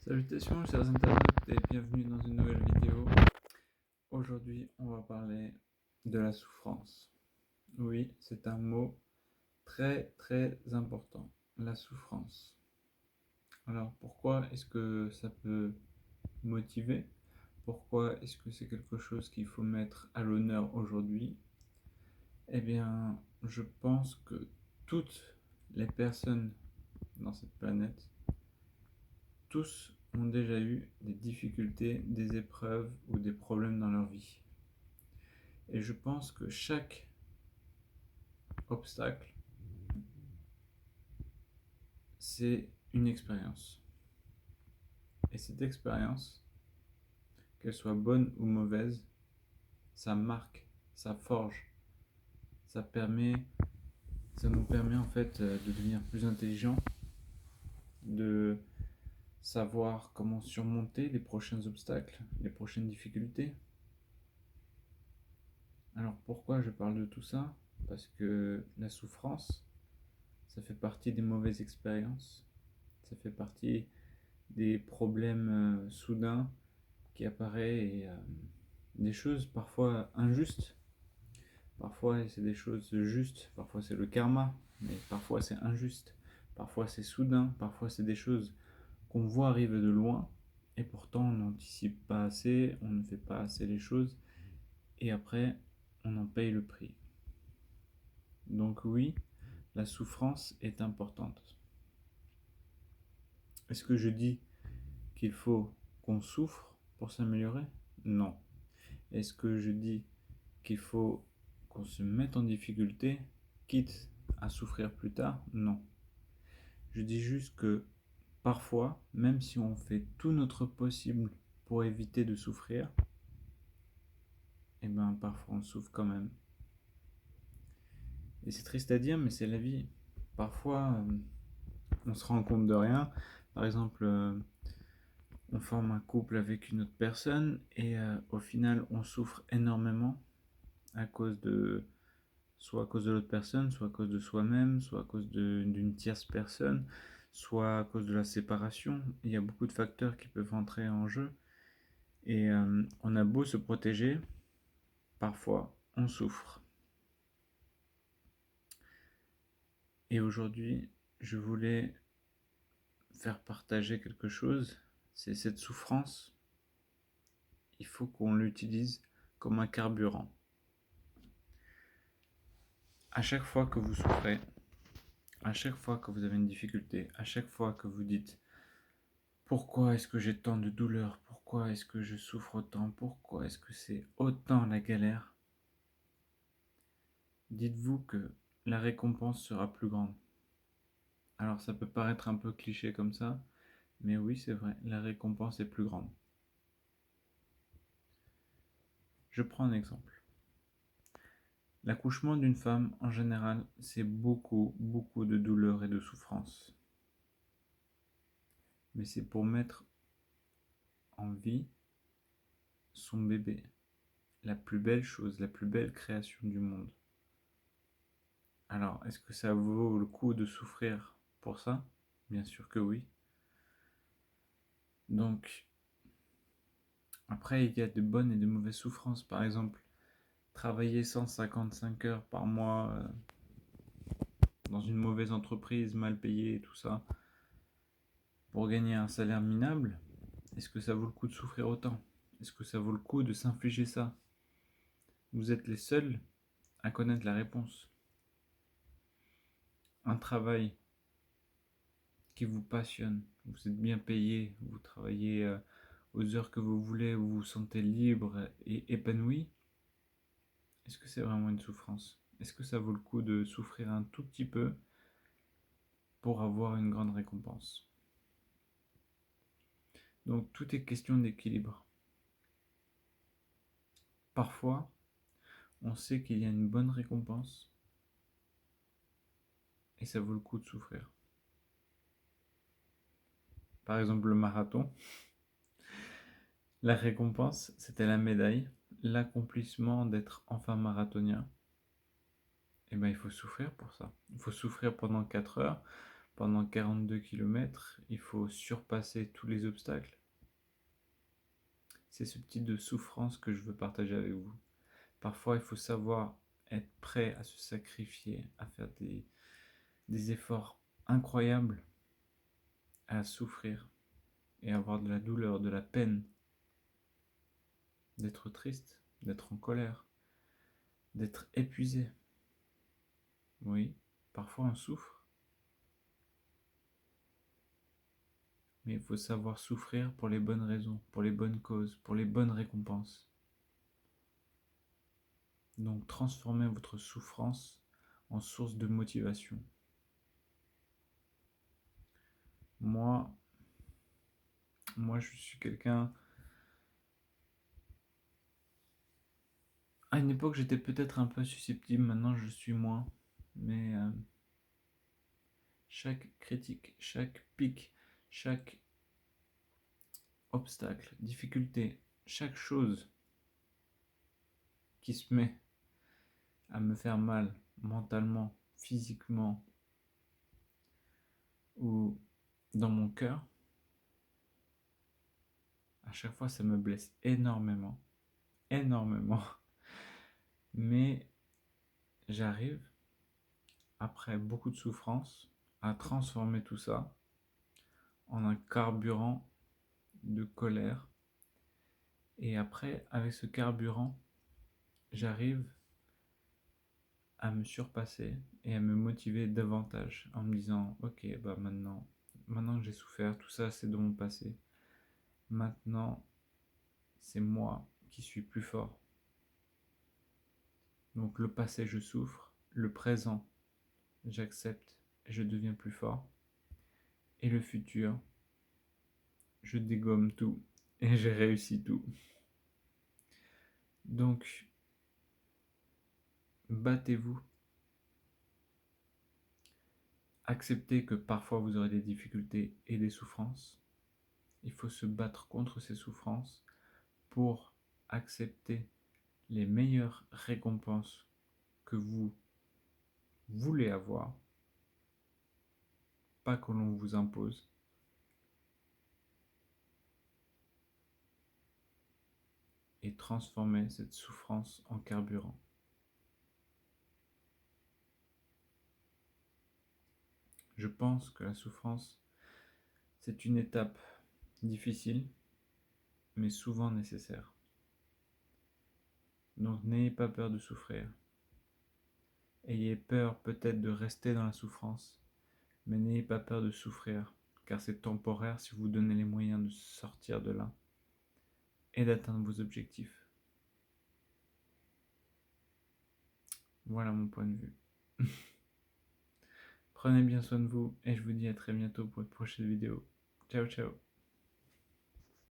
Salutations chers internautes et bienvenue dans une nouvelle vidéo. Aujourd'hui on va parler de la souffrance. Oui, c'est un mot très important, la souffrance. Alors pourquoi est-ce que ça peut motiver? Pourquoi est-ce que c'est quelque chose qu'il faut mettre à l'honneur aujourd'hui? Eh bien, je pense que toutes les personnes dans cette planète, tous ont déjà eu des difficultés, des épreuves ou des problèmes dans leur vie. Et je pense que chaque obstacle, c'est une expérience. Et cette expérience, qu'elle soit bonne ou mauvaise, ça marque, ça forge, ça nous permet en fait de devenir plus intelligent, de savoir comment surmonter les prochains obstacles, les prochaines difficultés. Alors pourquoi je parle de tout ça? Parce que la souffrance, ça fait partie des mauvaises expériences, ça fait partie des problèmes soudains qui apparaissent et des choses parfois injustes. Parfois c'est des choses justes, parfois c'est le karma, mais parfois c'est injuste, parfois c'est soudain, parfois c'est des choses qu'on voit arriver de loin et pourtant on n'anticipe pas assez, on ne fait pas assez les choses et après on en paye le prix. Donc oui, la souffrance est importante. Est-ce que je dis qu'il faut qu'on souffre pour s'améliorer? Non. Est-ce que je dis qu'il faut qu'on se mette en difficulté, quitte à souffrir plus tard? Non. Je dis juste que parfois, même si on fait tout notre possible pour éviter de souffrir, et ben parfois on souffre quand même. Et c'est triste à dire, mais c'est la vie. Parfois, on se rend compte de rien. Par exemple, on forme un couple avec une autre personne et au final, on souffre énormément à cause de soit à cause de l'autre personne, soit à cause de soi-même, soit à cause d'une tierce personne, soit à cause de la séparation. Il y a beaucoup de facteurs qui peuvent entrer en jeu et on a beau se protéger, parfois on souffre. Et aujourd'hui, je voulais faire partager quelque chose, c'est cette souffrance. Il faut qu'on l'utilise comme un carburant. À chaque fois que vous souffrez, à chaque fois que vous avez une difficulté, à chaque fois que vous dites pourquoi est-ce que j'ai tant de douleurs, pourquoi est-ce que je souffre autant, pourquoi est-ce que c'est autant la galère, dites-vous que la récompense sera plus grande. Alors ça peut paraître un peu cliché comme ça, mais oui c'est vrai, la récompense est plus grande. Je prends un exemple. L'accouchement d'une femme, en général, c'est beaucoup de douleur et de souffrance. Mais c'est pour mettre en vie son bébé. La plus belle chose, la plus belle création du monde. Alors, est-ce que ça vaut le coup de souffrir pour ça? Bien sûr que oui. Donc, après, il y a de bonnes et de mauvaises souffrances. Par exemple, travailler 155 heures par mois dans une mauvaise entreprise, mal payée et tout ça, pour gagner un salaire minable, est-ce que ça vaut le coup de souffrir autant? Est-ce que ça vaut le coup de s'infliger ça? Vous êtes les seuls à connaître la réponse. Un travail qui vous passionne, vous êtes bien payé, vous travaillez aux heures que vous voulez, vous vous sentez libre et épanoui, est-ce que c'est vraiment une souffrance? Est-ce que ça vaut le coup de souffrir un tout petit peu pour avoir une grande récompense? Donc tout est question d'équilibre. Parfois, on sait qu'il y a une bonne récompense et ça vaut le coup de souffrir. Par exemple, le marathon, la récompense, c'était la médaille, l'accomplissement d'être enfin marathonien. Et ben il faut souffrir pour ça. Il faut souffrir pendant 4 heures pendant 42 km, il faut surpasser tous les obstacles. C'est ce type de souffrance que je veux partager avec vous. Parfois, il faut savoir être prêt à se sacrifier, à faire des efforts incroyables, à souffrir et avoir de la douleur, de la peine, d'être triste, d'être en colère, d'être épuisé. Oui, parfois on souffre, mais il faut savoir souffrir pour les bonnes raisons, pour les bonnes causes, pour les bonnes récompenses. Donc transformez votre souffrance en source de motivation. Moi, je suis quelqu'un... À une époque, j'étais peut-être un peu susceptible, maintenant je suis moins. Mais chaque critique, chaque pic, chaque obstacle, difficulté, chaque chose qui se met à me faire mal mentalement, physiquement ou dans mon cœur, à chaque fois ça me blesse énormément, énormément. Mais j'arrive, après beaucoup de souffrance, à transformer tout ça en un carburant de colère. Et après, avec ce carburant, j'arrive à me surpasser et à me motiver davantage en me disant ok, bah maintenant que j'ai souffert, tout ça c'est de mon passé. Maintenant, c'est moi qui suis plus fort. Donc le passé, je souffre. Le présent, j'accepte et je deviens plus fort. Et le futur, je dégomme tout et j'ai réussi tout. Donc, battez-vous. Acceptez que parfois vous aurez des difficultés et des souffrances. Il faut se battre contre ces souffrances pour accepter les meilleures récompenses que vous voulez avoir, pas que l'on vous impose. Et transformer cette souffrance en carburant. Je pense que la souffrance, c'est une étape difficile, mais souvent nécessaire. Donc n'ayez pas peur de souffrir. Ayez peur peut-être de rester dans la souffrance, mais n'ayez pas peur de souffrir, car c'est temporaire si vous donnez les moyens de sortir de là et d'atteindre vos objectifs. Voilà mon point de vue. Prenez bien soin de vous et je vous dis à très bientôt pour une prochaine vidéo. Ciao ciao.